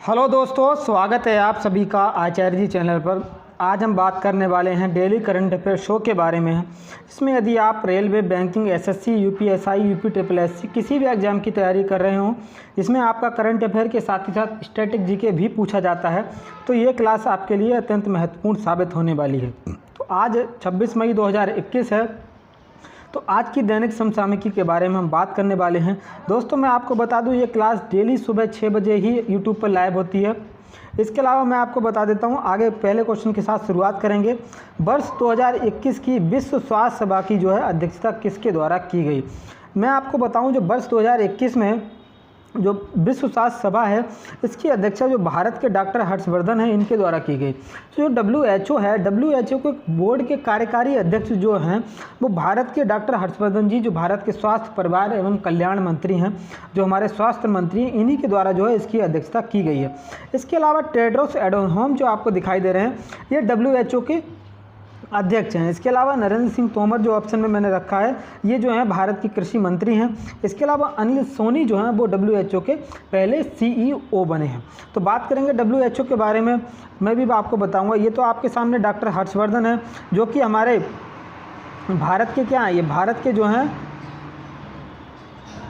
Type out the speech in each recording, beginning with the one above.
Hello दोस्तों, स्वागत है आप सभी का आचार्य जी चैनल पर। आज हम बात करने वाले हैं डेली करंट अफेयर शो के बारे में। इसमें यदि आप railway, banking, SSC, UPSI, UP किसी भी एग्ज़ाम की तैयारी कर रहे हो, इसमें आपका करंट अफेयर के साथ ही साथ स्टैटिक जीके भी पूछा जाता है, तो ये क्लास आपके लिए अत्यंत महत्वपूर्ण साबित होने वाली है। तो आज 26 मई 2021 है। तो आज की दैनिक समसामयिकी के बारे में हम बात करने वाले हैं। दोस्तों, मैं आपको बता दूं, ये क्लास डेली सुबह 6 बजे ही यूट्यूब पर लाइव होती है। इसके अलावा मैं आपको बता देता हूं, आगे पहले क्वेश्चन के साथ शुरुआत करेंगे। वर्ष 2021 की विश्व स्वास्थ्य सभा की जो है अध्यक्षता किसके द्वारा की गई? मैं आपको बताऊं, जो वर्ष 2021 में जो विश्व स्वास्थ्य सभा है, इसकी अध्यक्षता जो भारत के डॉक्टर हर्षवर्धन हैं, इनके द्वारा की गई। तो जो WHO है, WHO के बोर्ड के कार्यकारी अध्यक्ष जो हैं, वो भारत के डॉक्टर हर्षवर्धन जी, जो भारत के स्वास्थ्य, परिवार एवं कल्याण मंत्री हैं, जो हमारे स्वास्थ्य मंत्री हैं, इन्हीं के द्वारा जो है इसकी अध्यक्षता की गई है। इसके अलावा टेड्रोस एडोनोम जो आपको दिखाई दे रहे हैं, ये WHO के अध्यक्ष हैं। इसके अलावा नरेंद्र सिंह तोमर जो ऑप्शन में मैंने रखा है, ये जो है भारत की कृषि मंत्री हैं। इसके अलावा अनिल सोनी जो हैं वो WHO के पहले CEO बने हैं। तो बात करेंगे WHO के बारे में, मैं भी आपको बताऊंगा। ये तो आपके सामने डॉक्टर हर्षवर्धन है, जो कि हमारे भारत के क्या हैं, ये भारत के जो हैं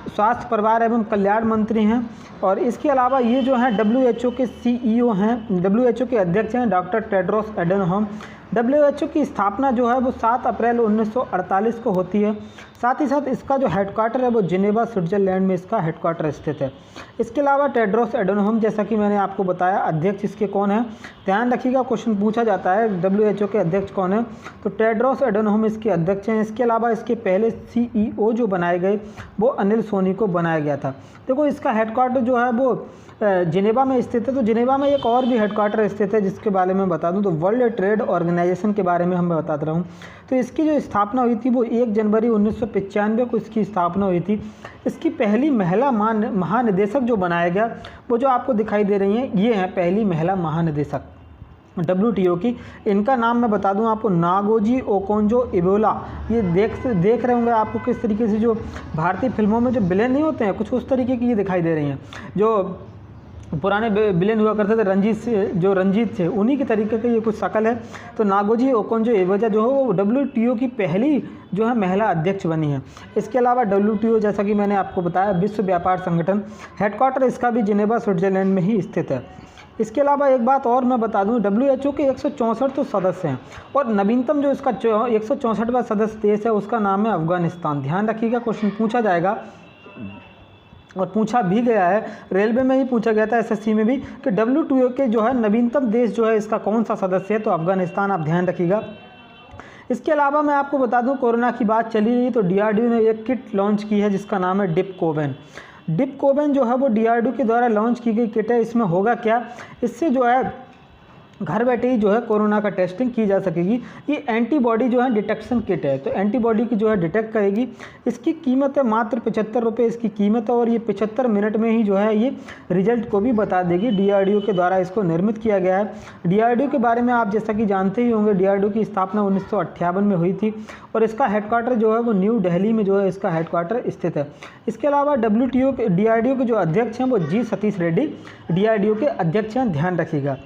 स्वास्थ्य, परिवार एवं कल्याण मंत्री हैं। और इसके अलावा ये जो हैं WHO के CEO हैं, WHO के अध्यक्ष हैं डॉक्टर टेड्रोस एडोनोम। WHO की स्थापना जो है वो 7 अप्रैल 1948 को होती है। साथ ही साथ इसका जो हेडक्वार्टर है वो जिनेवा, स्विट्जरलैंड में इसका हेडक्वार्टर स्थित है। इसके अलावा टेड्रोस एडोनोम, जैसा कि मैंने आपको बताया, अध्यक्ष इसके कौन है, ध्यान रखिएगा, क्वेश्चन पूछा जाता है WHO के अध्यक्ष कौन है, तो टेड्रोस एडोनोम इसके अध्यक्ष हैं। इसके अलावा इसके पहले CEO जो बनाए गए वो अनिल सोनी को बनाया गया था। देखो, इसका हेडक्वार्टर जो है वो जिनेवा में स्थित है। तो जिनेवा में एक और भी हेडक्वार्टर स्थित है, जिसके बारे में बता दूं तो वर्ल्ड ट्रेड ऑर्गेनाइजेशन के बारे में हम बताते रहूँ। तो इसकी जो स्थापना हुई थी वो 1 जनवरी 1995 को इसकी स्थापना हुई थी। इसकी पहली महिला महानिदेशक जो बनाया गया, वो जो आपको दिखाई दे रही हैं, ये हैं पहली महिला महानिदेशक WTO की। इनका नाम मैं बता दूं आपको, नागोजी ओकोंजो-इवेला। ये देख रहे होंगे आपको किस तरीके से, जो भारतीय फिल्मों में जो विलेन नहीं होते हैं, कुछ उस तरीके की ये दिखाई दे रही हैं। जो पुराने विलेन हुआ करते थे रंजीत थे, उन्हीं के तरीके की ये कुछ शक्ल है। तो नागोजी ओकोंजो-इवेला जो है वो WTO की पहली जो है महिला अध्यक्ष बनी है। इसके अलावा WTO, जैसा कि मैंने आपको बताया, विश्व व्यापार संगठन, हेडक्वार्टर इसका भी जिनेवा, स्विट्जरलैंड में ही स्थित है। इसके अलावा एक बात और मैं बता दूं, WHO के 164 तो सदस्य हैं, और नवीनतम जो इसका 164वां सदस्य देश है, उसका नाम है अफगानिस्तान। ध्यान रखिएगा, क्वेश्चन पूछा जाएगा और पूछा भी गया है, रेलवे में ही पूछा गया था, SSC में भी, कि WTO के जो है नवीनतम देश जो है इसका कौन सा सदस्य है, तो अफगानिस्तान। आप ध्यान रखिएगा। इसके अलावा मैं आपको बता दूं, कोरोना की बात चली रही तो DRDO ने एक किट लॉन्च की है, जिसका नाम है डिपकोवेन जो है वो DRDO के द्वारा लॉन्च की गई किट है। इसमें होगा क्या, इससे जो है घर बैठे ही जो है कोरोना का टेस्टिंग की जा सकेगी। ये एंटीबॉडी जो है डिटेक्शन किट है, तो एंटीबॉडी की जो है डिटेक्ट करेगी। इसकी कीमत है मात्र 75 रुपये इसकी कीमत है, और ये 75 मिनट में ही जो है ये रिजल्ट को भी बता देगी। DRDO के द्वारा इसको निर्मित किया गया है। DRDO के बारे में आप जैसा कि जानते ही होंगे, DRDO की स्थापना 1958 में हुई थी, और इसका हेडक्वार्टर जो है वो न्यू दिल्ली में जो है इसका हेडक्वार्टर स्थित है। इसके अलावा DRDO के जो अध्यक्ष हैं वो G सतीश रेड्डी DRDO के अध्यक्ष हैं, ध्यान रखिएगा।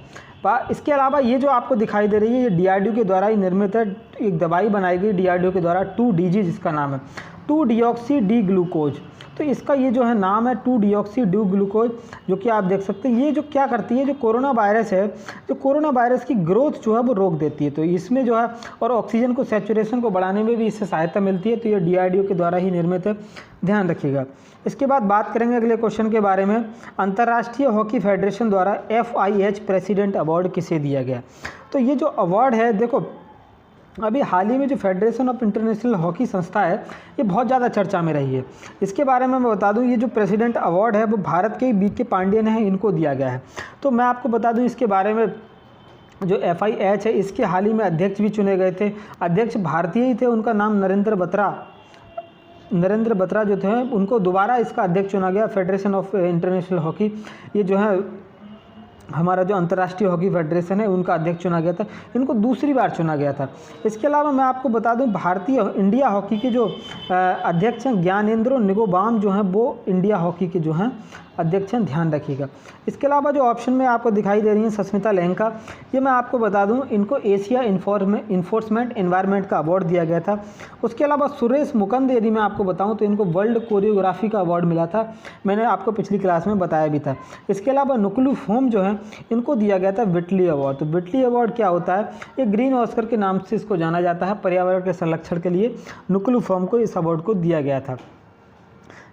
इसके अलावा ये जो आपको दिखाई दे रही है, ये DRDO के द्वारा ही निर्मित है। एक दवाई बनाई गई DRDO के द्वारा, 2DG, जिसका नाम है 2-डिऑक्सी-डी-ग्लूकोज। तो इसका ये जो है नाम है 2-डिऑक्सी-डी-ग्लूकोज, जो कि आप देख सकते हैं। ये जो क्या करती है, जो कोरोना वायरस है, जो कोरोना वायरस की ग्रोथ जो है वो रोक देती है। तो इसमें जो है, और ऑक्सीजन को, सैचुरेशन को बढ़ाने में भी इससे सहायता मिलती है। तो ये DRDO के द्वारा ही निर्मित है, ध्यान रखिएगा। इसके बाद बात करेंगे अगले क्वेश्चन के बारे में। अंतर्राष्ट्रीय हॉकी फेडरेशन द्वारा FIH प्रेसिडेंट अवार्ड किसे दिया गया? तो ये जो अवार्ड है, देखो, अभी हाल ही में जो फेडरेशन ऑफ इंटरनेशनल हॉकी संस्था है, ये बहुत ज़्यादा चर्चा में रही है। इसके बारे में मैं बता दूं, ये जो प्रेसिडेंट अवार्ड है वो भारत के BK पांडेयन है, इनको दिया गया है। तो मैं आपको बता दूं इसके बारे में, जो FIH है, इसके हाल ही में अध्यक्ष भी चुने गए थे। अध्यक्ष भारतीय ही थे, उनका नाम नरेंद्र बत्रा जो थे, उनको दोबारा इसका अध्यक्ष चुना गया। फेडरेशन ऑफ इंटरनेशनल हॉकी, ये जो है हमारा जो अंतर्राष्ट्रीय हॉकी फेडरेशन है, उनका अध्यक्ष चुना गया था। इनको दूसरी बार चुना गया था। इसके अलावा मैं आपको बता दूं, इंडिया हॉकी के जो अध्यक्ष हैं ज्ञानेंद्रो निगोबाम जो हैं, वो इंडिया हॉकी के जो हैं अध्यक्ष हैं, ध्यान रखिएगा। इसके अलावा जो ऑप्शन में आपको दिखाई दे रही हैं सस्मिता लहंका, ये मैं आपको बता दूं इनको एशिया इन्फोर्समेंट एनवायरनमेंट का अवार्ड दिया गया था। उसके अलावा सुरेश मुकुंद यदि मैं आपको बताऊं तो इनको वर्ल्ड कोरियोग्राफी का अवार्ड मिला था, मैंने आपको पिछली क्लास में बताया भी था। इसके अलावा नुकुलू फोम जो है इनको दिया गया था विटली अवार्ड। तो विटली अवार्ड क्या होता है, ये ग्रीन ऑस्कर के नाम से इसको जाना जाता है, पर्यावरण के संरक्षण के लिए नुकुलू फोम को इस अवार्ड को दिया गया था।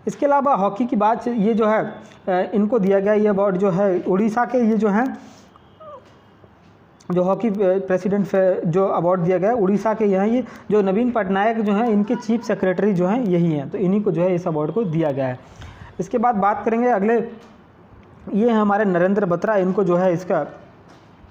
इसके अलावा हॉकी की बात, ये जो है इनको दिया गया ये अवार्ड जो है उड़ीसा के, ये जो हैं जो हॉकी प्रेसिडेंट जो अवार्ड दिया गया है उड़ीसा के यहाँ, ये जो नवीन पटनायक जो हैं इनके चीफ सेक्रेटरी जो हैं यही हैं, तो इन्हीं को जो है इस अवार्ड को दिया गया है। इसके बाद बात करेंगे अगले, ये हैं हमारे नरेंद्र बत्रा, इनको जो है इसका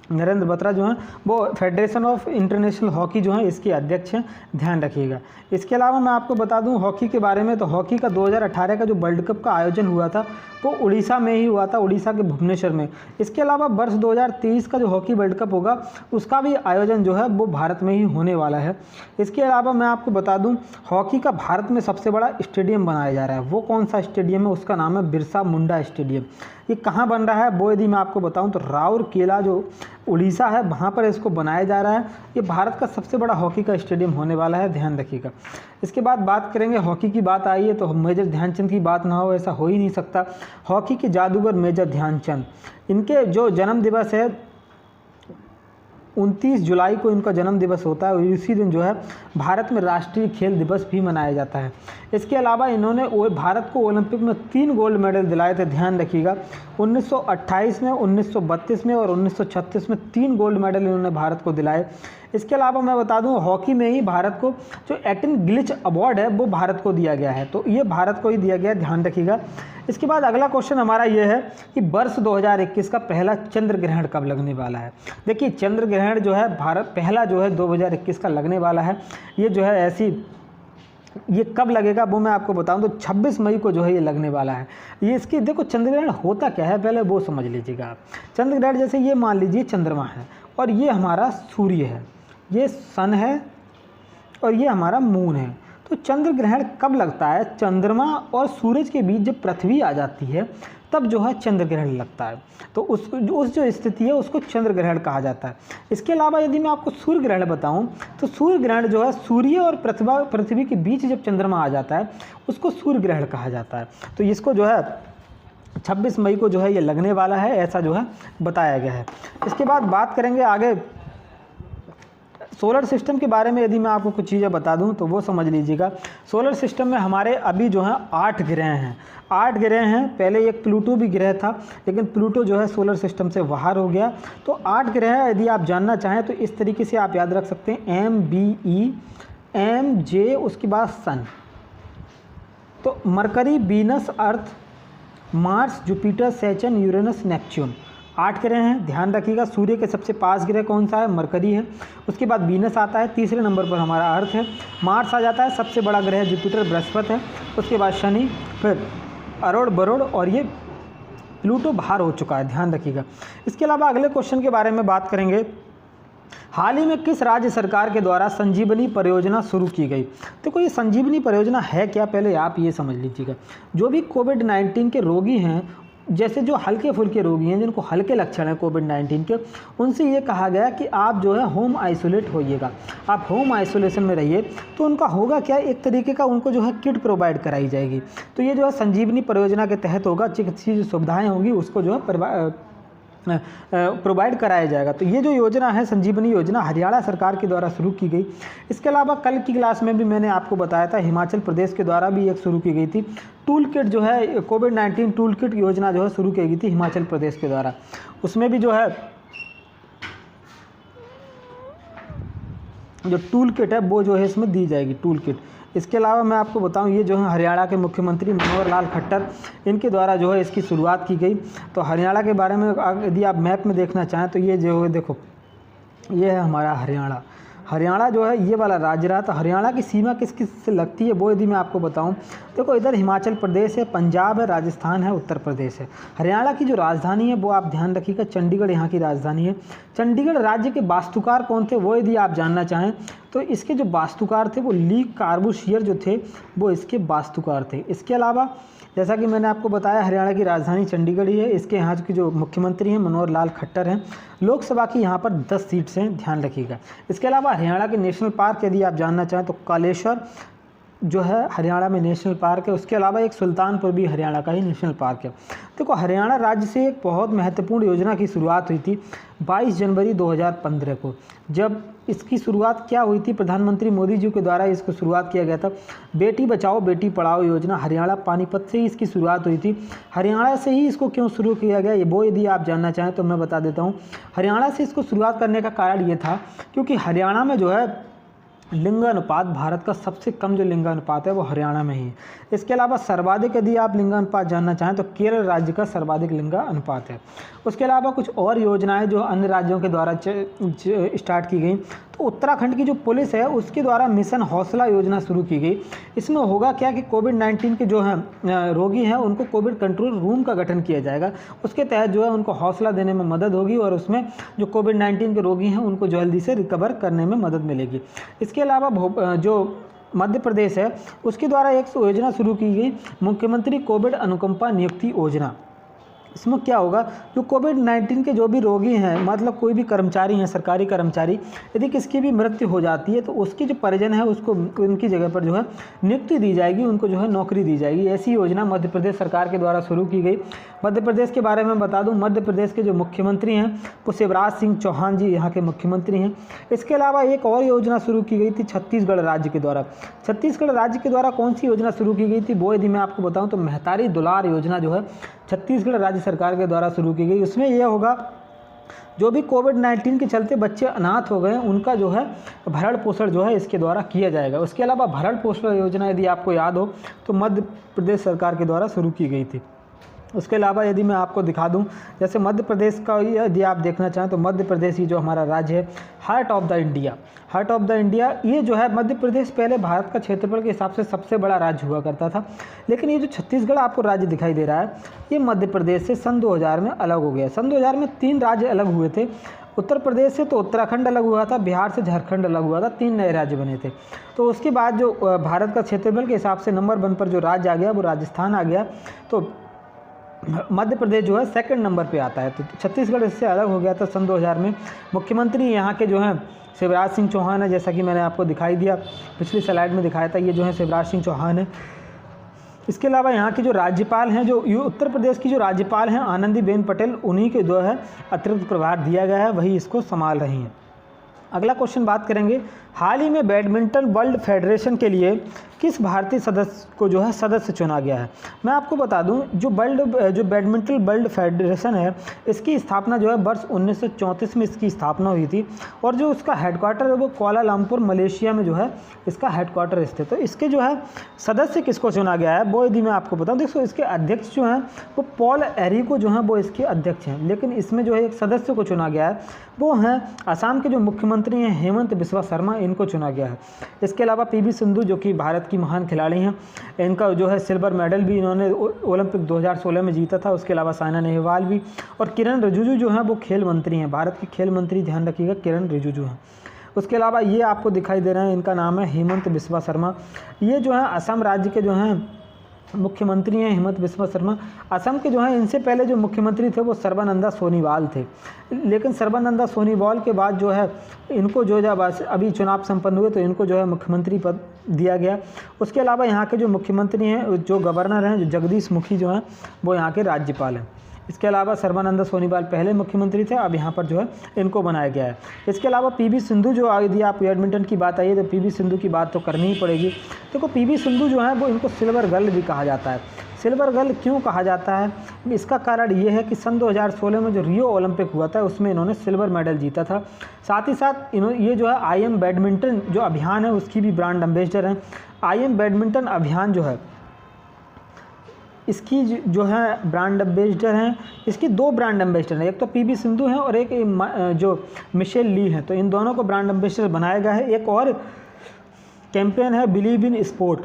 नरेंद्र बत्रा जो हैं वो फेडरेशन ऑफ इंटरनेशनल हॉकी जो है इसके अध्यक्ष हैं, ध्यान रखिएगा। इसके अलावा मैं आपको बता दूं हॉकी के बारे में, तो हॉकी का 2018 का जो वर्ल्ड कप का आयोजन हुआ था वो उड़ीसा में ही हुआ था, उड़ीसा के भुवनेश्वर में। इसके अलावा वर्ष 2023 का जो हॉकी वर्ल्ड कप होगा उसका भी आयोजन जो है वो भारत में ही होने वाला है। इसके अलावा मैं आपको बता दूं हॉकी का भारत में सबसे बड़ा स्टेडियम बनाया जा रहा है, वो कौन सा स्टेडियम है, उसका नाम है बिरसा मुंडा स्टेडियम। ये कहाँ बन रहा है वो यदि मैं आपको बताऊं तो राउरकेला जो उड़ीसा है वहाँ पर इसको बनाया जा रहा है। ये भारत का सबसे बड़ा हॉकी का स्टेडियम होने वाला है, ध्यान रखिएगा। इसके बाद बात करेंगे, हॉकी की बात आई है तो मेजर ध्यानचंद की बात ना हो ऐसा हो ही नहीं सकता। हॉकी के जादूगर मेजर ध्यानचंद, इनके जो जन्म दिवस है 29 जुलाई को इनका जन्म दिवस होता है और इसी दिन जो है भारत में राष्ट्रीय खेल दिवस भी मनाया जाता है। इसके अलावा इन्होंने भारत को ओलंपिक में 3 गोल्ड मेडल दिलाए थे, ध्यान रखिएगा। 1928 में, 1932 में और 1936 में 3 गोल्ड मेडल इन्होंने भारत को दिलाए। इसके अलावा मैं बता दूं हॉकी में ही भारत को जो एटन ग्लिच अवार्ड है वो भारत को दिया गया है, तो ये भारत को ही दिया गया है, ध्यान रखिएगा। इसके बाद अगला क्वेश्चन हमारा ये है कि वर्ष 2021 का पहला चंद्र ग्रहण कब लगने वाला है। देखिए चंद्र ग्रहण जो है भारत पहला जो है 2021 का लगने वाला है। ये जो है ऐसी, ये कब लगेगा वो मैं आपको बताऊं तो 26 मई को जो है ये लगने वाला है। ये इसकी देखो चंद्र ग्रहण होता क्या है पहले वो समझ लीजिएगा आप। चंद्र ग्रहण जैसे ये मान लीजिए चंद्रमा है और ये हमारा सूर्य है, ये सन है और ये हमारा मून है। तो चंद्र ग्रहण कब लगता है, चंद्रमा और सूरज के बीच जब पृथ्वी आ जाती है तब जो है चंद्र ग्रहण लगता है, तो उस जो स्थिति है उसको चंद्र ग्रहण कहा जाता है। इसके अलावा यदि मैं आपको सूर्य ग्रहण बताऊं तो सूर्य ग्रहण जो है सूर्य और पृथ्वी के बीच जब चंद्रमा आ जाता है उसको सूर्य ग्रहण कहा जाता है। तो इसको जो है 26 मई को जो है ये लगने वाला है, ऐसा जो है बताया गया है। इसके बाद बात करेंगे आगे सोलर सिस्टम के बारे में। यदि मैं आपको कुछ चीज़ें बता दूं तो वो समझ लीजिएगा। सोलर सिस्टम में हमारे अभी जो हैं 8 ग्रह हैं, 8 ग्रह हैं। पहले एक प्लूटो भी ग्रह था लेकिन प्लूटो जो है सोलर सिस्टम से बाहर हो गया। तो 8 ग्रह है, यदि आप जानना चाहें तो इस तरीके से आप याद रख सकते हैं MBE उसके बाद सन। तो Mercury, Venus, Earth, Mars, Jupiter, Saturn, Uranus, Neptune, 8 ग्रह हैं, ध्यान रखिएगा। सूर्य के सबसे पास ग्रह कौन सा है, मरकरी है। उसके बाद वीनस आता है, तीसरे नंबर पर हमारा अर्थ है। मार्स आ जाता है, सबसे बड़ा ग्रह जुपिटर बृहस्पति है। उसके बाद शनि, फिर अरुण, वरुण और ये प्लूटो बाहर हो चुका है, ध्यान रखिएगा। इसके अलावा अगले क्वेश्चन के बारे में बात करेंगे, हाल ही में किस राज्य सरकार के द्वारा संजीवनी परियोजना शुरू की गई। देखो ये संजीवनी परियोजना है क्या, पहले आप ये समझ लीजिएगा। जो भी कोविड-19 के रोगी हैं, जैसे जो हल्के फुल्के रोगी हैं जिनको हल्के लक्षण हैं कोविड-19 के, उनसे ये कहा गया कि आप जो है होम आइसोलेट होइएगा, आप होम आइसोलेशन में रहिए। तो उनका होगा क्या, एक तरीके का उनको जो है किट प्रोवाइड कराई जाएगी। तो ये जो है संजीवनी परियोजना के तहत होगा, चिकित्सीय जो सुविधाएँ होंगी उसको जो है प्रोवाइड कराया जाएगा। तो ये जो योजना है संजीवनी योजना हरियाणा सरकार के द्वारा शुरू की गई। इसके अलावा कल की क्लास में भी मैंने आपको बताया था हिमाचल प्रदेश के द्वारा भी एक शुरू की गई थी टूल किट, जो है कोविड-19 टूल किट योजना जो है शुरू की गई थी हिमाचल प्रदेश के द्वारा। उसमें भी जो है जो टूल किट है वो जो है इसमें दी जाएगी, टूल किट। इसके अलावा मैं आपको बताऊं ये जो है हरियाणा के मुख्यमंत्री मनोहर लाल खट्टर, इनके द्वारा जो है इसकी शुरुआत की गई। तो हरियाणा के बारे में यदि आप मैप में देखना चाहें तो ये जो है देखो ये है हमारा हरियाणा। हरियाणा जो है ये वाला राज्य रहा। तो हरियाणा की सीमा किस किस से लगती है वो यदि मैं आपको बताऊं, देखो इधर हिमाचल प्रदेश है, पंजाब है, राजस्थान है, उत्तर प्रदेश है। हरियाणा की जो राजधानी है वो आप ध्यान रखिएगा, चंडीगढ़ यहाँ की राजधानी है। चंडीगढ़ राज्य के वास्तुकार कौन थे वो यदि आप जानना चाहें तो इसके जो वास्तुकार थे वो ली कार्बूसियर जो थे वो इसके वास्तुकार थे। इसके अलावा जैसा कि मैंने आपको बताया हरियाणा की राजधानी चंडीगढ़ ही है। इसके यहाँ के जो मुख्यमंत्री हैं मनोहर लाल खट्टर हैं। लोकसभा की यहाँ पर 10 सीट्स हैं, ध्यान रखिएगा। इसके अलावा हरियाणा के नेशनल पार्क यदि आप जानना चाहें तो कालेश्वर जो है हरियाणा में नेशनल पार्क है। उसके अलावा एक सुल्तानपुर भी हरियाणा का ही नेशनल पार्क है। देखो हरियाणा राज्य से एक बहुत महत्वपूर्ण योजना की शुरुआत हुई थी 22 जनवरी 2015 को। जब इसकी शुरुआत क्या हुई थी, प्रधानमंत्री मोदी जी के द्वारा इसको शुरुआत किया गया था। बेटी बचाओ बेटी पढ़ाओ योजना हरियाणा पानीपत से ही इसकी शुरुआत हुई थी। हरियाणा से ही इसको क्यों शुरू किया गया, ये वो यदि आप जानना चाहें तो मैं बता देता हूँ। हरियाणा से इसको शुरुआत करने का कारण ये था क्योंकि हरियाणा में जो है लिंगानुपात, भारत का सबसे कम जो लिंगानुपात है वो हरियाणा में ही है। इसके अलावा सर्वाधिक यदि आप लिंगानुपात जानना चाहें तो केरल राज्य का सर्वाधिक लिंगानुपात है। उसके अलावा कुछ और योजनाएं जो अन्य राज्यों के द्वारा स्टार्ट की गई, तो उत्तराखंड की जो पुलिस है उसके द्वारा मिशन हौसला योजना शुरू की गई। इसमें होगा क्या कि कोविड-19 के जो हैं रोगी हैं उनको कोविड कंट्रोल रूम का गठन किया जाएगा। उसके तहत जो है उनको हौसला देने में मदद होगी और उसमें जो कोविड-19 के रोगी हैं उनको जल्दी से रिकवर करने में मदद मिलेगी। इसके अलावा जो मध्य प्रदेश है उसके द्वारा एक योजना शुरू की गई, मुख्यमंत्री कोविड अनुकंपा नियुक्ति योजना। इसमें क्या होगा, जो कोविड-19 के जो भी रोगी हैं, मतलब कोई भी कर्मचारी हैं, सरकारी कर्मचारी, यदि किसकी भी मृत्यु हो जाती है तो उसके जो परिजन है उसको उनकी जगह पर जो है नियुक्ति दी जाएगी, उनको जो है नौकरी दी जाएगी। ऐसी योजना मध्य प्रदेश सरकार के द्वारा शुरू की गई। मध्य प्रदेश के बारे में बता दूं, मध्य प्रदेश के जो मुख्यमंत्री हैं वो शिवराज सिंह चौहान जी यहाँ के मुख्यमंत्री हैं। इसके अलावा एक और योजना शुरू की गई थी छत्तीसगढ़ राज्य के द्वारा। छत्तीसगढ़ राज्य के द्वारा कौन सी योजना शुरू की गई थी वो यदि मैं आपको बताऊँ तो महतारी दुलार योजना जो है छत्तीसगढ़ राज्य सरकार के द्वारा शुरू की गई। उसमें यह होगा जो भी कोविड-19 के चलते बच्चे अनाथ हो गए उनका जो है भरण पोषण जो है इसके द्वारा किया जाएगा। उसके अलावा भरण पोषण योजना यदि आपको याद हो तो मध्य प्रदेश सरकार के द्वारा शुरू की गई थी। उसके अलावा यदि मैं आपको दिखा दूं, जैसे मध्य प्रदेश का यदि आप देखना चाहें तो मध्य प्रदेश ही जो हमारा राज्य है, हार्ट ऑफ द इंडिया, ये जो है मध्य प्रदेश पहले भारत का क्षेत्रफल के हिसाब से सबसे बड़ा राज्य हुआ करता था। लेकिन ये जो छत्तीसगढ़ आपको राज्य दिखाई दे रहा है ये मध्य प्रदेश से सन 2000 में अलग हो गया। सन 2000 में 3 राज्य अलग हुए थे। उत्तर प्रदेश से तो उत्तराखंड अलग हुआ था, बिहार से झारखंड अलग हुआ था, 3 नए राज्य बने थे। तो उसके बाद जो भारत का क्षेत्रफल के हिसाब से नंबर 1 पर जो राज्य आ गया वो राजस्थान आ गया। तो मध्य प्रदेश जो है 2nd नंबर पे आता है। तो छत्तीसगढ़ इससे अलग हो गया था सन 2000 में। मुख्यमंत्री यहाँ के जो हैं शिवराज सिंह चौहान है, जैसा कि मैंने आपको दिखाई दिया, पिछली स्लाइड में दिखाया था, ये जो है शिवराज सिंह चौहान है। इसके अलावा यहाँ की जो राज्यपाल हैं, जो उत्तर प्रदेश की जो राज्यपाल हैं आनंदीबेन पटेल, उन्हीं के जो है अतिरिक्त प्रभार दिया गया है, वही इसको संभाल रही हैं। अगला क्वेश्चन बात करेंगे, हाल ही में बैडमिंटन वर्ल्ड फेडरेशन के लिए किस भारतीय सदस्य को जो है सदस्य चुना गया है। मैं आपको बता दूं, जो बैडमिंटन वर्ल्ड फेडरेशन है इसकी स्थापना जो है वर्ष 1934 में इसकी स्थापना हुई थी और जो उसका हेडक्वार्टर है वो कुआलालंपुर मलेशिया में जो है इसका हेडक्वार्टर स्थित है। तो इसके जो है सदस्य किसको चुना गया है वो यदि मैं आपको बताऊँ, देखो इसके अध्यक्ष जो हैं वो पॉल एरिको जो हैं वो इसके अध्यक्ष हैं, लेकिन इसमें जो है एक सदस्य को चुना गया है वो हैं असम के जो मुख्यमंत्री हैं हेमंत बिस्वा शर्मा, इनको चुना गया है। इसके अलावा पीवी सिंधु जो कि भारत की महान खिलाड़ी हैं, इनका जो है सिल्वर मेडल भी इन्होंने ओलंपिक 2016 में जीता था। उसके अलावा साइना नेहवाल भी, और किरण रिजिजू जो हैं वो खेल मंत्री हैं, भारत के खेल मंत्री, ध्यान रखिएगा किरण रिजिजू हैं। उसके अलावा ये आपको दिखाई दे रहे हैं, इनका नाम है हेमंत बिस्वा शर्मा। ये जो है असम राज्य के जो हैं मुख्यमंत्री हैं हेमंत बिस्वा शर्मा। असम के जो हैं इनसे पहले जो मुख्यमंत्री थे वो सर्बानंदा सोनोवाल थे, लेकिन सर्बानंदा सोनोवाल के बाद जो है इनको जो जब अभी चुनाव संपन्न हुए तो इनको जो है मुख्यमंत्री पद दिया गया। उसके अलावा यहाँ के जो मुख्यमंत्री हैं, जो गवर्नर हैं, जो जगदीश मुखी जो हैं वो यहाँ के राज्यपाल हैं। इसके अलावा सर्बानंदा सोनोवाल पहले मुख्यमंत्री थे, अब यहाँ पर जो है इनको बनाया गया है। इसके अलावा पीवी सिंधु जो यदि आप बैडमिंटन की बात आई है तो पीवी सिंधु की बात तो करनी ही पड़ेगी। देखो पीवी सिंधु जो है वो इनको सिल्वर गर्ल भी कहा जाता है। सिल्वर गर्ल क्यों कहा जाता है, इसका कारण ये है कि सन 2016 में जो रियो ओलंपिक हुआ था उसमें इन्होंने सिल्वर मेडल जीता था। साथ ही साथ ये जो है IM बैडमिंटन जो अभियान है उसकी भी ब्रांड एम्बेसडर हैं। IM बैडमिंटन अभियान जो है इसकी जो है ब्रांड एम्बेसडर हैं, इसकी 2 ब्रांड एम्बेसडर हैं, एक तो पीवी सिंधु हैं और एक जो मिशेल ली हैं। तो इन दोनों को ब्रांड एम्बेसडर बनाया गया है। एक और कैंपेन है बिलीव इन स्पोर्ट,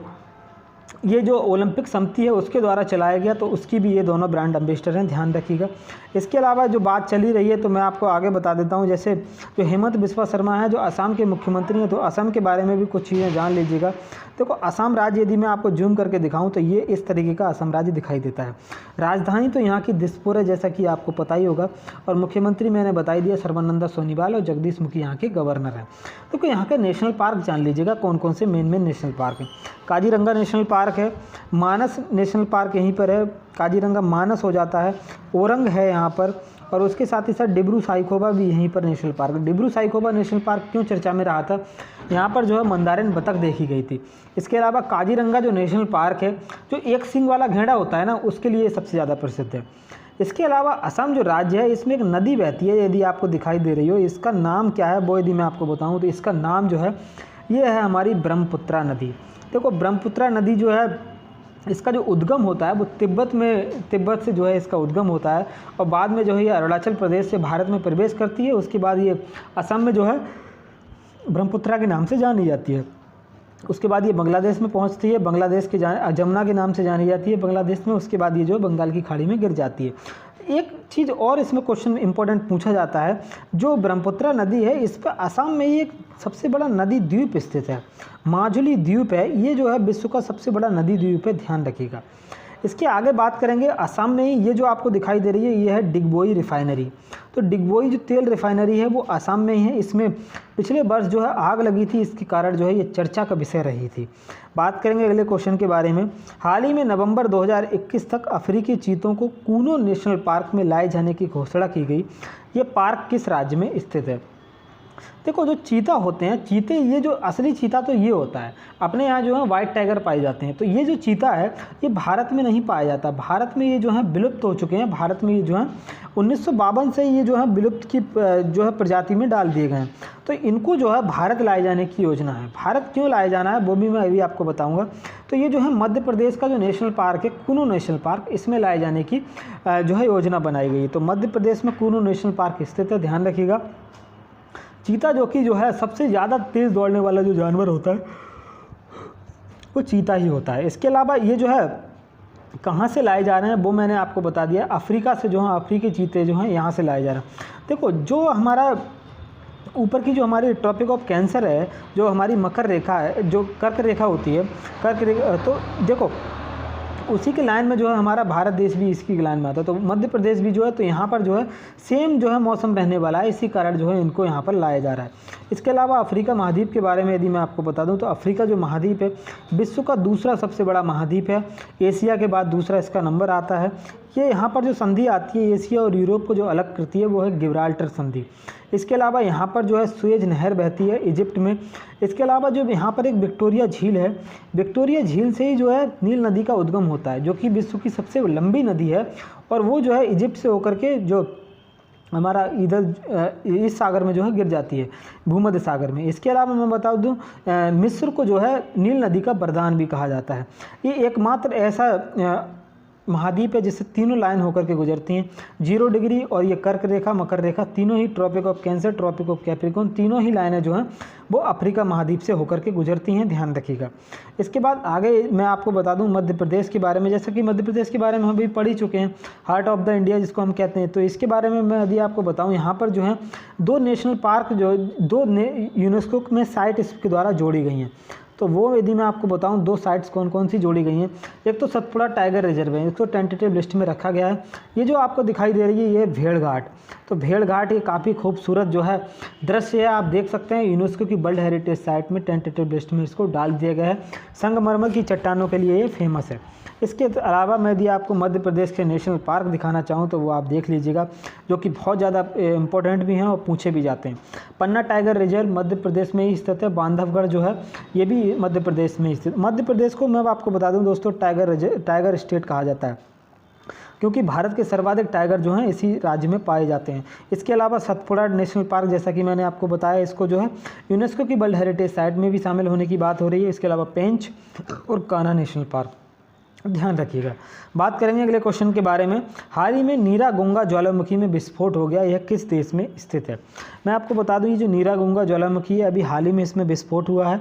ये जो ओलंपिक समिति है उसके द्वारा चलाया गया, तो उसकी भी ये दोनों ब्रांड एम्बेसडर हैं, ध्यान रखिएगा। इसके अलावा जो बात चली रही है तो मैं आपको आगे बता देता हूँ, जैसे जो हेमंत बिस्वा शर्मा है जो असम के मुख्यमंत्री हैं, तो असम के बारे में भी कुछ चीज़ें जान लीजिएगा। देखो असम राज्य यदि मैं आपको जूम करके दिखाऊं तो ये इस तरीके का असम राज्य दिखाई देता है। राजधानी तो यहाँ की दिसपुर है, जैसा कि आपको पता ही होगा, और मुख्यमंत्री मैंने बता ही दिया सर्बानंद सोनोवाल, और जगदीश मुखी यहाँ के गवर्नर हैं। तो यहाँ के नेशनल पार्क जान लीजिएगा कौन कौन से मेन नेशनल पार्क हैं। काजीरंगा नेशनल पार्क है, मानस नेशनल पार्क यहीं पर है, काजीरंगा मानस हो जाता है, ओरंग है यहाँ पर, और उसके साथ ही साथ डिब्रू साइखोवा भी यहीं पर national park. Dibru Saikhowa national park क्यों चर्चा में रहा था, यहाँ पर जो है मंदारिन बतख देखी गई थी। इसके अलावा काजीरंगा जो नेशनल पार्क है, जो एक सींग वाला घेड़ा होता है ना, उसके लिए सबसे ज़्यादा प्रसिद्ध है। इसके अलावा असम जो राज्य है इसमें एक नदी बहती है, यदि आपको दिखाई दे रही हो, इसका नाम क्या है वो यदि मैं आपको बताऊँ तो इसका नाम जो है ये है हमारी ब्रह्मपुत्रा नदी। देखो ब्रह्मपुत्रा नदी जो है इसका जो उद्गम होता है वो तिब्बत से जो है इसका उद्गम होता है, और बाद में जो है ये अरुणाचल प्रदेश से भारत में प्रवेश करती है। उसके बाद ये असम में जो है ब्रह्मपुत्रा के नाम से जानी जाती है। उसके बाद ये बांग्लादेश में पहुंचती है, बांग्लादेश के जमुना के नाम से जानी जाती है बांग्लादेश में। उसके बाद ये जो बंगाल की खाड़ी में गिर जाती है। एक चीज़ और इसमें क्वेश्चन इंपॉर्टेंट पूछा जाता है, जो ब्रह्मपुत्रा नदी है इस पर असम में ये एक सबसे बड़ा नदी द्वीप स्थित है, माजुली द्वीप है, ये जो है विश्व का सबसे बड़ा नदी द्वीप है, ध्यान रखिएगा। इसके आगे बात करेंगे असम में ही ये जो आपको दिखाई दे रही है ये है डिगबोई रिफाइनरी। तो डिगबोई जो तेल रिफाइनरी है वो असम में ही है। इसमें पिछले वर्ष जो है आग लगी थी, इसके कारण जो है ये चर्चा का विषय रही थी। बात करेंगे अगले क्वेश्चन के बारे में। हाल ही में नवंबर 2021 तक अफ्रीकी चीतों को कूनो नेशनल पार्क में लाए जाने की घोषणा की गई। ये पार्क किस राज्य में स्थित है? देखो जो चीता होते हैं, चीते, ये जो असली चीता तो ये होता है, अपने यहाँ जो है वाइट टाइगर पाए जाते हैं। तो ये जो चीता है ये भारत में नहीं पाया जाता, भारत में ये जो है विलुप्त हो चुके हैं। भारत में ये जो है 1952 से ये जो है विलुप्त की जो है प्रजाति में डाल दिए गए हैं। तो इनको जो है भारत लाए जाने की योजना है। भारत क्यों लाए जाना है वो भी मैं अभी आपको बताऊँगा। तो ये जो है मध्य प्रदेश का जो नेशनल पार्क है कूनो नेशनल पार्क, इसमें लाए जाने की जो है योजना बनाई गई। तो मध्य प्रदेश में कूनो नेशनल पार्क स्थित है, ध्यान रखिएगा। चीता जो कि जो है सबसे ज़्यादा तेज़ दौड़ने वाला जो जानवर होता है वो चीता ही होता है। इसके अलावा ये जो है कहाँ से लाए जा रहे हैं वो मैंने आपको बता दिया, अफ्रीका से जो है अफ्रीकी चीते जो हैं यहाँ से लाए जा रहे हैं। देखो जो हमारा ऊपर की जो हमारी ट्रॉपिक ऑफ कैंसर है, जो हमारी मकर रेखा है, जो कर्क रेखा होती है, कर्क रेखा, तो देखो उसी के लाइन में जो है हमारा भारत देश भी इसकी लाइन में आता है। तो मध्य प्रदेश भी जो है तो यहाँ पर जो है सेम जो है मौसम रहने वाला है, इसी कारण जो है इनको यहाँ पर लाया जा रहा है। इसके अलावा अफ्रीका महाद्वीप के बारे में यदि मैं आपको बता दूं तो अफ्रीका जो महाद्वीप है विश्व का दूसरा सबसे बड़ा महाद्वीप है, एशिया के बाद दूसरा इसका नंबर आता है। ये यहाँ पर जो संधि आती है एशिया और यूरोप को जो अलग करती है वो है गिब्राल्टर संधि। इसके अलावा यहाँ पर जो है सुएज नहर बहती है इजिप्ट में। इसके अलावा जो यहाँ पर एक विक्टोरिया झील है, विक्टोरिया झील से ही जो है नील नदी का उद्गम होता है, जो कि विश्व की सबसे लंबी नदी है, और वो जो है इजिप्ट से होकर के जो हमारा इधर इस सागर में जो है गिर जाती है, भूमध्य सागर में। इसके अलावा मैं बता दूं मिस्र को जो है नील नदी का वरदान भी कहा जाता है। ये एकमात्र ऐसा महाद्वीप है जिससे तीनों लाइन होकर के गुजरती हैं, 0 डिग्री और ये कर्क रेखा, मकर रेखा, तीनों ही tropic of cancer, tropic of capricorn, तीनों ही लाइनें जो हैं वो अफ्रीका महाद्वीप से होकर के गुजरती हैं, ध्यान रखिएगा। इसके बाद आगे मैं आपको बता दूं मध्य प्रदेश के बारे में, जैसा कि मध्य प्रदेश के बारे में हम भी पढ़ ही चुके हैं, हार्ट ऑफ द इंडिया जिसको हम कहते हैं। तो इसके बारे में मैं यदि आपको बताऊँ, यहाँ पर जो है 2 नेशनल पार्क जो 2 यूनेस्को में साइट इसके द्वारा जोड़ी गई हैं। तो वो यदि मैं आपको बताऊं 2 साइट्स कौन कौन सी जोड़ी गई हैं। एक तो सतपुड़ा टाइगर रिजर्व है, इसको टेंटेटिव लिस्ट में रखा गया है। ये जो आपको दिखाई दे रही है ये भेड़घाट, तो भेड़घाट ये काफ़ी खूबसूरत जो है दृश्य है, आप देख सकते हैं। यूनेस्को की वर्ल्ड हेरिटेज साइट में टेंटेटिव लिस्ट में इसको डाल दिया गया है। संगमरमर की चट्टानों के लिए ये फेमस है। इसके अलावा मैं यदि आपको मध्य प्रदेश के नेशनल पार्क दिखाना चाहूँ तो वो आप देख लीजिएगा, जो कि बहुत ज़्यादा इंपॉर्टेंट भी हैं और पूछे भी जाते हैं। पन्ना टाइगर रिजर्व मध्य प्रदेश में ही स्थित है। बांधवगढ़ जो है ये भी मध्य प्रदेश में स्थित। मध्य प्रदेश को मैं आपको बता दूं दोस्तों टाइगर स्टेट कहा जाता है, क्योंकि भारत के सर्वाधिक टाइगर जो हैं इसी राज्य में पाए जाते हैं। इसके अलावा सतपुड़ा नेशनल पार्क, जैसा कि मैंने आपको बताया, इसको जो है यूनेस्को की वर्ल्ड हेरिटेज साइट में भी शामिल होने की बात हो रही है। इसके अलावा पेंच और कान्हा नेशनल पार्क, ध्यान रखिएगा। बात करेंगे अगले क्वेश्चन के बारे में। हाल ही में नीरागुंगा ज्वालामुखी में विस्फोट हो गया, यह किस देश में स्थित है? मैं आपको बता दूं ये जो नीरागुंगा ज्वालामुखी है अभी हाल ही में इसमें विस्फोट हुआ है।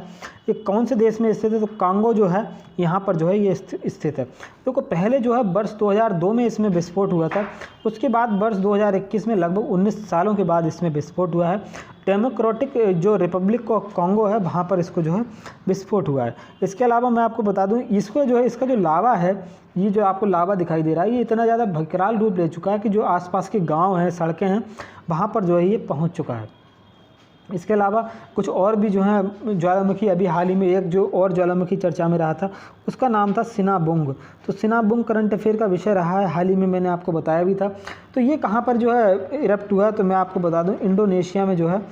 ये कौन से देश में स्थित है? तो कांगो जो है यहाँ पर जो है ये स्थित है। देखो पहले जो है वर्ष 2002 में इसमें विस्फोट हुआ था, उसके बाद वर्ष 2021 में लगभग 19 सालों के बाद इसमें विस्फोट हुआ है। डेमोक्रेटिक जो रिपब्लिक ऑफ कांगो है वहाँ पर इसको जो है विस्फोट हुआ है। इसके अलावा मैं आपको बता दूँ इसको जो है इसका जो लावा है, ये जो आपको लावा दिखाई दे रहा है, ये इतना ज़्यादा विकराल रूप ले चुका है कि जो आसपास के गांव हैं, सड़कें हैं, वहाँ पर जो है ये पहुँच चुका है। इसके अलावा कुछ और भी जो है ज्वालामुखी, अभी हाल ही में एक जो और ज्वालामुखी चर्चा में रहा था उसका नाम था सिनाबुंग। तो सिनाबुंग करंट अफेयर का विषय रहा है, हाल ही में मैंने आपको बताया भी था। तो ये कहाँ पर जो है इरप्ट हुआ, तो मैं आपको बता दूं इंडोनेशिया में जो है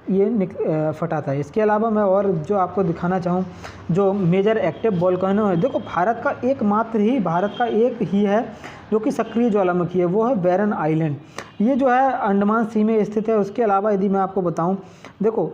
ये फटा था। इसके अलावा मैं और जो आपको दिखाना चाहूँ जो मेजर एक्टिव वोल्केनो है, देखो भारत का एक ही है जो कि सक्रिय ज्वालामुखी है, वो है बैरन आइलैंड। ये जो है अंडमान सी में स्थित है। उसके अलावा यदि मैं आपको बताऊं, देखो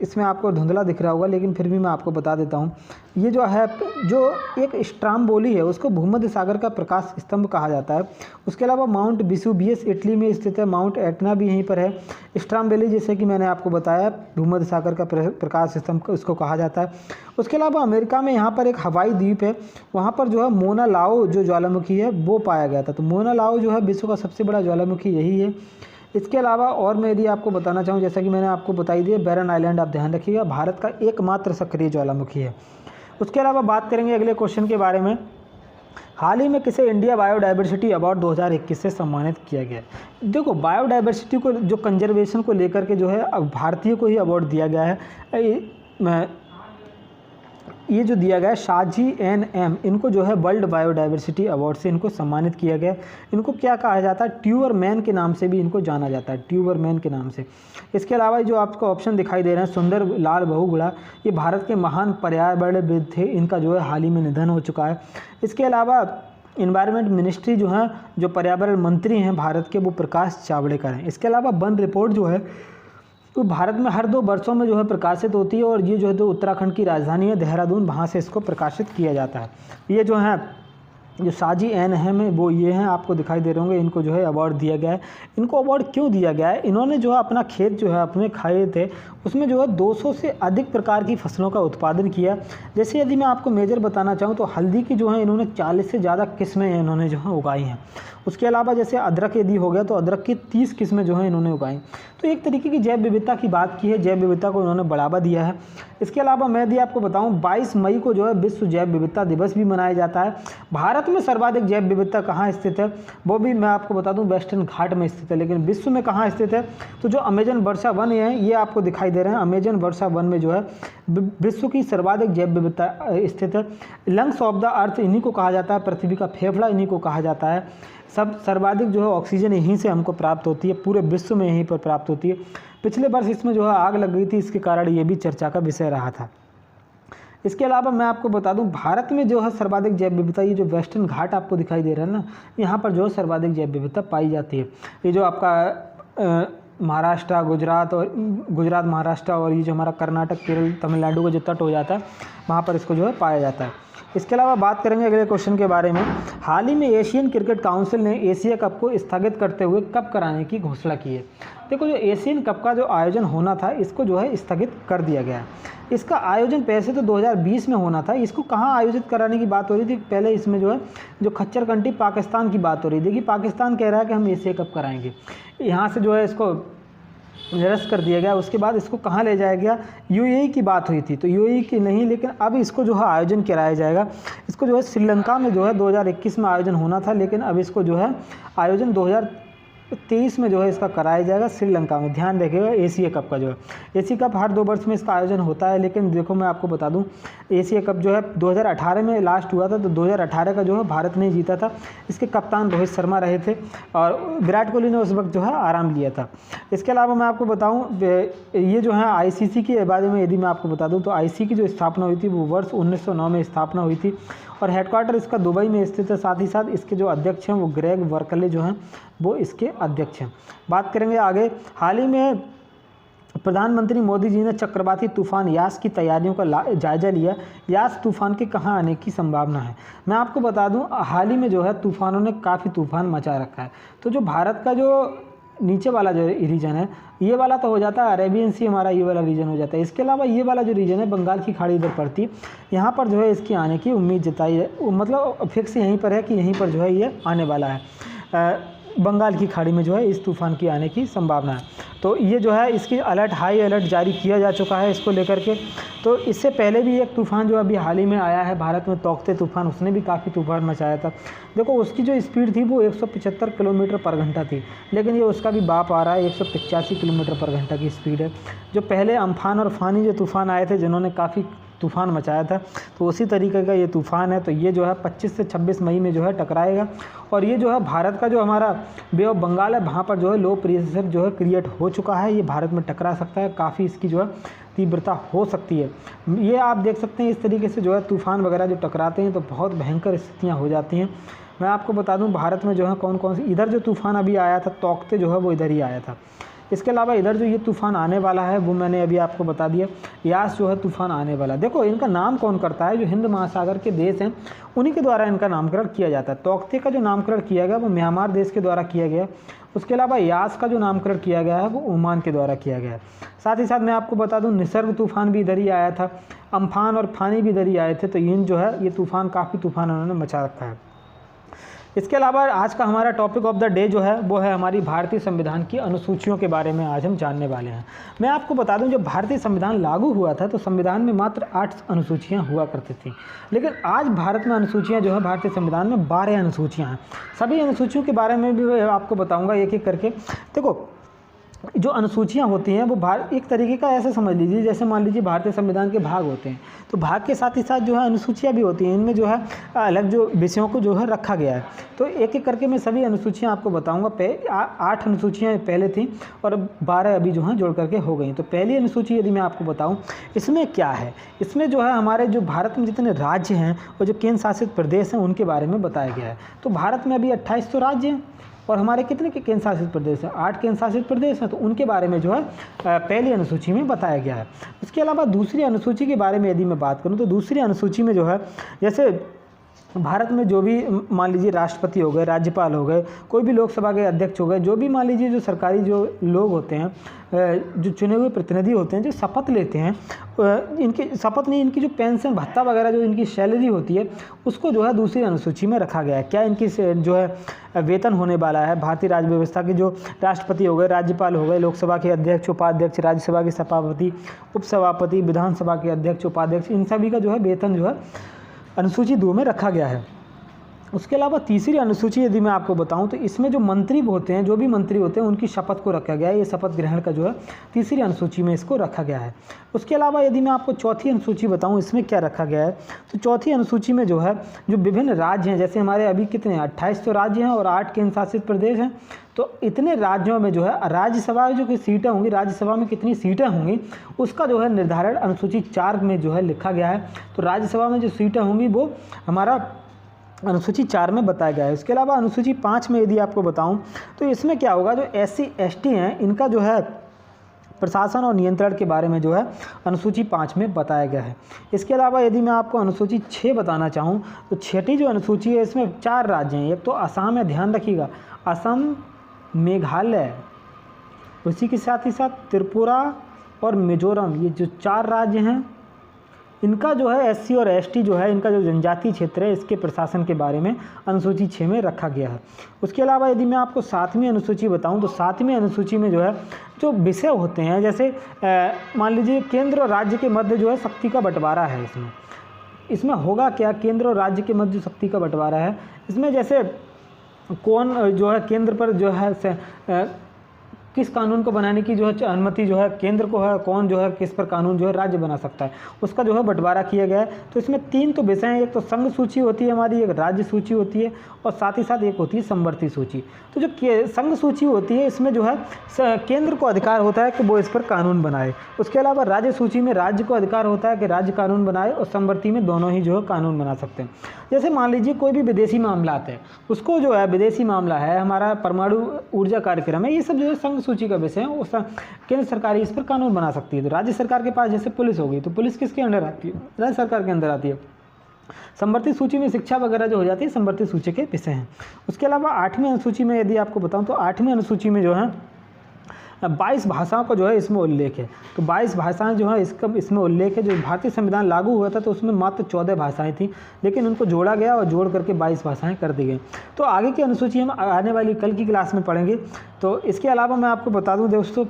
इसमें आपको धुंधला दिख रहा होगा लेकिन फिर भी मैं आपको बता देता हूं, ये जो है जो एक स्ट्राम्बोली है उसको भूमध्य सागर का प्रकाश स्तंभ कहा जाता है। उसके अलावा माउंट वेसुवियस इटली में स्थित है, माउंट एटना भी यहीं पर है। स्ट्राम्बोली जैसे कि मैंने आपको बताया भूमध्य सागर का प्रकाश स्तंभ उसको कहा जाता है। उसके अलावा अमेरिका में यहाँ पर एक हवाई द्वीप है, वहाँ पर जो है मोना लाओ जो ज्वालामुखी है वो पाया गया था। तो मोना लाओ जो है विश्व का सबसे बड़ा ज्वालामुखी यही है। इसके अलावा और मैं यदि आपको बताना चाहूँ, जैसा कि मैंने आपको बताई दी है बैरन आइलैंड, आप ध्यान रखिएगा भारत का एकमात्र सक्रिय ज्वालामुखी है। उसके अलावा बात करेंगे अगले क्वेश्चन के बारे में, हाल ही में किसे इंडिया बायोडाइवर्सिटी अवार्ड 2021 से सम्मानित किया गया। देखो बायोडाइवर्सिटी को जो कंजर्वेशन को लेकर के जो है अब भारतीय को ही अवार्ड दिया गया है। ये जो दिया गया है शाजी एन.एम, इनको जो है वर्ल्ड बायोडाइवर्सिटी अवार्ड से इनको सम्मानित किया गया। इनको क्या कहा जाता है, ट्यूबर मैन के नाम से भी इनको जाना जाता है, ट्यूबर मैन के नाम से। इसके अलावा जो आपको ऑप्शन दिखाई दे रहे हैं सुंदर लाल बहुगुणा, ये भारत के महान पर्यावरणविद थे, इनका जो है हाल ही में निधन हो चुका है। इसके अलावा इन्वायरमेंट मिनिस्ट्री जो है जो पर्यावरण मंत्री हैं भारत के वो प्रकाश जावड़ेकर हैं। इसके अलावा वन रिपोर्ट जो है तो भारत में हर 2 वर्षों में जो है प्रकाशित होती है और ये जो है तो उत्तराखंड की राजधानी है देहरादून, वहाँ से इसको प्रकाशित किया जाता है। ये जो है जो साजी एन.एम है वो ये हैं, आपको दिखाई दे रहे होंगे, इनको जो है अवार्ड दिया गया है। इनको अवार्ड क्यों दिया गया है, इन्होंने जो है अपना खेत जो है अपने खाए थे उसमें जो है 200 से अधिक प्रकार की फसलों का उत्पादन किया। जैसे यदि मैं आपको मेजर बताना चाहूँ तो हल्दी की जो है इन्होंने 40 से ज़्यादा किस्में इन्होंने जो है उगाई हैं। उसके अलावा जैसे अदरक यदि हो गया तो अदरक की 30 किस्में जो हैं इन्होंने उगाई। तो एक तरीके की जैव विविधता की बात की है, जैव विविधता को इन्होंने बढ़ावा दिया है। इसके अलावा मैं यदि आपको बताऊं 22 मई को जो है विश्व जैव विविधता दिवस भी मनाया जाता है। भारत में सर्वाधिक जैव विविधता कहाँ स्थित है वो भी मैं आपको बता दूं वेस्टर्न घाट में स्थित है, लेकिन विश्व में कहाँ स्थित है तो जो अमेजन वर्षा वन है ये आपको दिखाई दे रहे हैं। अमेजन वर्षा वन में जो है विश्व की सर्वाधिक जैव विविधता स्थित है। लंग्स ऑफ द अर्थ इन्हीं को कहा जाता है, पृथ्वी का फेफड़ा इन्हीं को कहा जाता है। सब सर्वाधिक जो है ऑक्सीजन यहीं से हमको प्राप्त होती है, पूरे विश्व में यहीं पर प्राप्त होती है। पिछले वर्ष इसमें जो है आग लग गई थी, इसके कारण ये भी चर्चा का विषय रहा था। इसके अलावा मैं आपको बता दूं भारत में जो है सर्वाधिक जैव विविधता, ये जो वेस्टर्न घाट आपको दिखाई दे रहा है ना, यहाँ पर जो है सर्वाधिक जैव विविधता पाई जाती है। ये जो आपका महाराष्ट्र, गुजरात महाराष्ट्र और ये जो हमारा कर्नाटक, केरल, तमिलनाडु का जो तट हो जाता है वहाँ पर इसको जो है पाया जाता है। इसके अलावा बात करेंगे अगले क्वेश्चन के बारे में, हाल ही में एशियन क्रिकेट काउंसिल ने एशिया कप को स्थगित करते हुए कब कराने की घोषणा की है। देखो जो एशियन कप का जो आयोजन होना था इसको जो है स्थगित कर दिया गया है। इसका आयोजन पैसे तो 2020 में होना था, इसको कहाँ आयोजित कराने की बात हो रही थी, पहले इसमें जो है जो खच्चर कंट्री पाकिस्तान की बात हो रही थी कि पाकिस्तान कह रहा है कि हम एशिया कप कराएंगे, यहाँ से जो है इसको निरस्त कर दिया गया। उसके बाद इसको कहाँ ले जाया गया, यूएई की बात हुई थी, तो यूएई की नहीं, लेकिन अब इसको जो है आयोजन कराया जाएगा। इसको जो है श्रीलंका में जो है 2021 में आयोजन होना था, लेकिन अब इसको जो है आयोजन 2023 में जो है इसका कराया जाएगा श्रीलंका में। ध्यान रखिएगा एशिया कप का जो है, एशिया कप हर 2 वर्ष में इसका आयोजन होता है, लेकिन देखो मैं आपको बता दूं एशिया कप जो है 2018 में लास्ट हुआ था, तो 2018 का जो है भारत ने जीता था। इसके कप्तान रोहित शर्मा रहे थे और विराट कोहली ने उस वक्त जो है आराम लिया था। इसके अलावा मैं आपको बताऊँ ये जो है आईसीसी के बारे में यदि मैं आपको बता दूँ तो आईसीसी की जो स्थापना हुई थी वो वर्ष 1909 में स्थापना हुई थी और हेडक्वार्टर इसका दुबई में स्थित है। साथ ही साथ इसके जो अध्यक्ष हैं वो ग्रेग वर्कले जो हैं वो इसके अध्यक्ष हैं। बात करेंगे आगे, हाल ही में प्रधानमंत्री मोदी जी ने चक्रवाती तूफान यास की तैयारियों का जायजा लिया। यास तूफान के कहाँ आने की संभावना है, मैं आपको बता दूं हाल ही में जो है तूफानों ने काफ़ी तूफान मचा रखा है। तो जो भारत का जो नीचे वाला जो रीजन है, ये वाला तो हो जाता है अरेबियन सी, हमारा ये वाला रीजन हो जाता है। इसके अलावा ये वाला जो रीजन है बंगाल की खाड़ी इधर पड़ती है, यहाँ पर जो है इसकी आने की उम्मीद जताई है, मतलब फिक्स यहीं पर है कि यहीं पर जो है ये आने वाला है। बंगाल की खाड़ी में जो है इस तूफ़ान की आने की संभावना है। तो ये जो है इसकी अलर्ट, हाई अलर्ट जारी किया जा चुका है इसको लेकर के। तो इससे पहले भी एक तूफ़ान जो अभी हाल ही में आया है भारत में, तौकते तूफ़ान, उसने भी काफ़ी तूफ़ान मचाया था। देखो उसकी जो स्पीड थी वो 175 किलोमीटर पर घंटा थी, लेकिन ये उसका भी बाप आ रहा है, 185 किलोमीटर पर घंटा की स्पीड है। जो पहले अम्फान और फ़ानी जो तूफ़ान आए थे जिन्होंने काफ़ी तूफ़ान मचाया था, तो उसी तरीके का ये तूफ़ान है। तो ये जो है 25 से 26 मई में जो है टकराएगा, और ये जो है भारत का जो हमारा बे ऑफ बंगाल है वहाँ पर जो है लो प्रेशर जो है क्रिएट हो चुका है, ये भारत में टकरा सकता है, काफ़ी इसकी जो है तीव्रता हो सकती है। ये आप देख सकते हैं इस तरीके से जो है तूफ़ान वगैरह जो टकराते हैं तो बहुत भयंकर स्थितियाँ हो जाती हैं। मैं आपको बता दूँ भारत में जो है कौन कौन सी, इधर जो तूफ़ान अभी आया था तौकते जो है वो इधर ही आया था। इसके अलावा इधर जो ये तूफ़ान आने वाला है वो मैंने अभी आपको बता दिया, यास जो है तूफ़ान आने वाला। देखो इनका नाम कौन करता है, जो हिंद महासागर के देश हैं उन्हीं के द्वारा इनका नामकरण किया जाता है। तौकते का जो नामकरण किया गया वो म्यांमार देश के द्वारा किया गया। उसके अलावा यास का जो नामकरण किया गया है वो ओमान के द्वारा किया गया है। साथ ही साथ मैं आपको बता दूं निसर्ग तूफ़ान भी इधर ही आया था, अम्फान और फानी भी इधर ही आए थे। तो इन जो है ये तूफ़ान, काफ़ी तूफ़ान उन्होंने मचा रखा है। इसके अलावा आज का हमारा टॉपिक ऑफ द डे जो है वो है हमारी भारतीय संविधान की अनुसूचियों के बारे में आज हम जानने वाले हैं। मैं आपको बता दूं जब भारतीय संविधान लागू हुआ था तो संविधान में मात्र 8 अनुसूचियां हुआ करती थी, लेकिन आज भारत में अनुसूचियां जो है भारतीय संविधान में 12 अनुसूचियां हैं। सभी अनुसूचियों के बारे में भी आपको बताऊँगा एक एक करके। देखो जो अनुसूचियाँ होती हैं वो एक तरीके का ऐसे समझ लीजिए जैसे मान लीजिए भारतीय संविधान के भाग होते हैं, तो भाग के साथ ही साथ जो है अनुसूचियाँ भी होती हैं। इनमें जो है अलग जो विषयों को जो है रखा गया है। तो एक एक करके मैं सभी अनुसूचियाँ आपको बताऊंगा। 8 अनुसूचियाँ पहले थी और 12 अभी जो हैं जोड़ करके हो गई। तो पहली अनुसूची यदि मैं आपको बताऊँ इसमें क्या है, इसमें जो है हमारे जो भारत में जितने राज्य हैं और जो केंद्र शासित प्रदेश हैं उनके बारे में बताया गया है। तो भारत में अभी 28 तो राज्य हैं और हमारे कितने के केंद्र शासित प्रदेश हैं, 8 केंद्र शासित प्रदेश हैं। तो उनके बारे में जो है पहली अनुसूची में बताया गया है। उसके अलावा दूसरी अनुसूची के बारे में यदि मैं बात करूं तो दूसरी अनुसूची में जो है जैसे भारत में जो भी मान लीजिए राष्ट्रपति हो गए, राज्यपाल हो गए, कोई भी लोकसभा के अध्यक्ष हो गए, जो भी मान लीजिए जो सरकारी जो लोग होते हैं, जो चुने हुए प्रतिनिधि होते हैं, जो शपथ लेते हैं, इनकी शपथ नहीं, इनकी जो पेंशन भत्ता वगैरह जो इनकी सैलरी होती है उसको जो है दूसरी अनुसूची में रखा गया है। क्या इनकी जो है वेतन होने वाला है, भारतीय राज्य व्यवस्था के जो राष्ट्रपति हो गए, राज्यपाल हो गए, लोकसभा के अध्यक्ष, उपाध्यक्ष, राज्यसभा के सभापति, उपसभापति, विधानसभा के अध्यक्ष, उपाध्यक्ष, इन सभी का जो है वेतन जो है अनुसूची 2 में रखा गया है। उसके अलावा तीसरी अनुसूची यदि मैं आपको बताऊं तो इसमें जो मंत्री होते हैं, जो भी मंत्री होते हैं उनकी शपथ को रखा गया है। ये शपथ ग्रहण का जो है तीसरी अनुसूची में इसको रखा गया है। उसके अलावा यदि मैं आपको चौथी अनुसूची बताऊं इसमें क्या रखा गया है, तो चौथी अनुसूची में जो है जो विभिन्न राज्य हैं, जैसे हमारे अभी कितने 28 तो राज्य हैं और 8 केंद्र शासित प्रदेश हैं, तो इतने राज्यों में जो है राज्यसभा जो कि सीटें होंगी, राज्यसभा में कितनी सीटें होंगी उसका जो है निर्धारण अनुसूची 4 में जो है लिखा गया है। तो राज्यसभा में जो सीटें होंगी वो हमारा अनुसूची 4 में बताया गया है। इसके अलावा अनुसूची 5 में यदि आपको बताऊं तो इसमें क्या होगा, जो SC ST हैं इनका जो है प्रशासन और नियंत्रण के बारे में जो है अनुसूची 5 में बताया गया है। इसके अलावा यदि मैं आपको अनुसूची 6 बताना चाहूँ तो छठी जो अनुसूची है इसमें 4 राज्य हैं। एक तो असम है, ध्यान रखिएगा, असम, मेघालय, उसी के साथ ही साथ त्रिपुरा और मिजोरम, ये जो 4 राज्य हैं इनका जो है SC और ST जो है इनका जो जनजातीय क्षेत्र है इसके प्रशासन के बारे में अनुसूची 6 में रखा गया है। उसके अलावा यदि मैं आपको 7वीं अनुसूची बताऊं तो 7वीं अनुसूची में जो है जो विषय होते हैं, जैसे मान लीजिए केंद्र और राज्य के मध्य जो है शक्ति का बंटवारा है। इसमें होगा क्या, केंद्र और राज्य के मध्य शक्ति का बंटवारा है, इसमें जैसे कौन जो है केंद्र पर जो है किस कानून को बनाने की जो है अनुमति जो है केंद्र को है, कौन जो है किस पर कानून जो है राज्य बना सकता है, उसका जो है बंटवारा किया गया है। तो इसमें 3 तो विषय हैं, एक तो संघ सूची होती है हमारी, एक राज्य सूची होती है और साथ ही साथ एक होती है समवर्ती सूची। तो जो संघ सूची होती है इसमें जो है केंद्र को अधिकार होता है कि वो इस पर कानून बनाए। उसके अलावा राज्य सूची में राज्य को अधिकार होता है कि राज्य कानून बनाए और समवर्ती में दोनों ही जो है कानून बना सकते हैं। जैसे मान लीजिए कोई भी विदेशी मामला आता है, उसको जो है विदेशी मामला है, हमारा परमाणु ऊर्जा कार्यक्रम है, ये सब जो है संघ सूची का विषय है, वो केंद्र सरकार इस पर कानून बना सकती है। तो राज्य सरकार के पास जैसे पुलिस होगी तो पुलिस किसके अंडर आती है, राज्य सरकार के अंदर आती है। संवर्धित सूची में शिक्षा वगैरह जो हो जाती है संवर्धित सूची के विषय हैं। उसके अलावा 8वीं अनुसूची में यदि आपको बताऊं तो 8वीं अनुसूची में जो है 22 भाषाओं का जो है इसमें उल्लेख है। तो 22 भाषाएं जो है इसमें उल्लेख है। जो भारतीय संविधान लागू हुआ था तो उसमें मात्र 14 भाषाएं थी, लेकिन उनको जोड़ा गया और जोड़ करके 22 भाषाएं कर दी गई। तो आगे की अनुसूची हम आने वाली कल की क्लास में पढ़ेंगे। तो इसके अलावा मैं आपको बता दूं दोस्तों,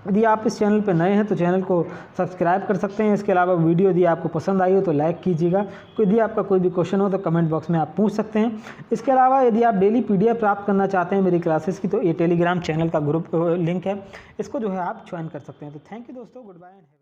यदि आप इस चैनल पर नए हैं तो चैनल को सब्सक्राइब कर सकते हैं। इसके अलावा वीडियो यदि आपको पसंद आई हो तो लाइक कीजिएगा। यदि आपका कोई भी क्वेश्चन हो तो कमेंट बॉक्स में आप पूछ सकते हैं। इसके अलावा यदि आप डेली PDF प्राप्त करना चाहते हैं मेरी क्लासेस की, तो ये टेलीग्राम चैनल का ग्रुप लिंक है, इसको जो है आप ज्वाइन कर सकते हैं। तो थैंक यू दोस्तों, गुड बाय।